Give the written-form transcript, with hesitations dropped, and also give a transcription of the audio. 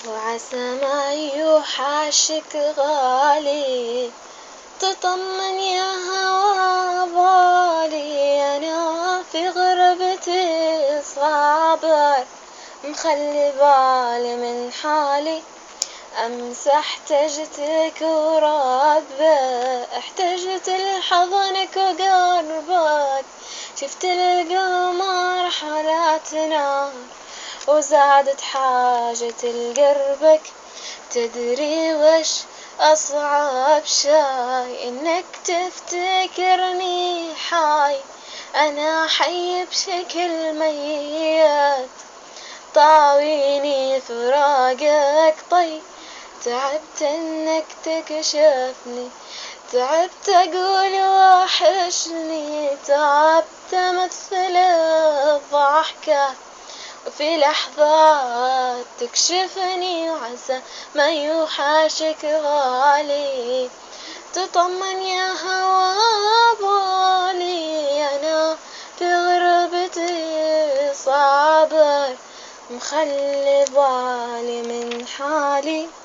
وعسى ما يوحشك غالي، تطمن يا هوا بالي، أنا في غربتي صابر مخلي بالي من حالي. أمس احتجتك وربه، احتجت لحضنك وقربك، شفت القمر حالات نار وزادت حاجة لقربك. تدري وش أصعب شي؟ إنك تفتكرني حي، أنا حي بشكل ميت، طاويني فراقك طي. تعبت إنك تكشفني، تعبت أقول وحشني، تعبت أمثل الضحكة وفي لحظات تكشفني. وعسى ما يوحشك غالي، تطمن يا هوا بالي، أنا في غربتي صابر مخلي بالي من حالي.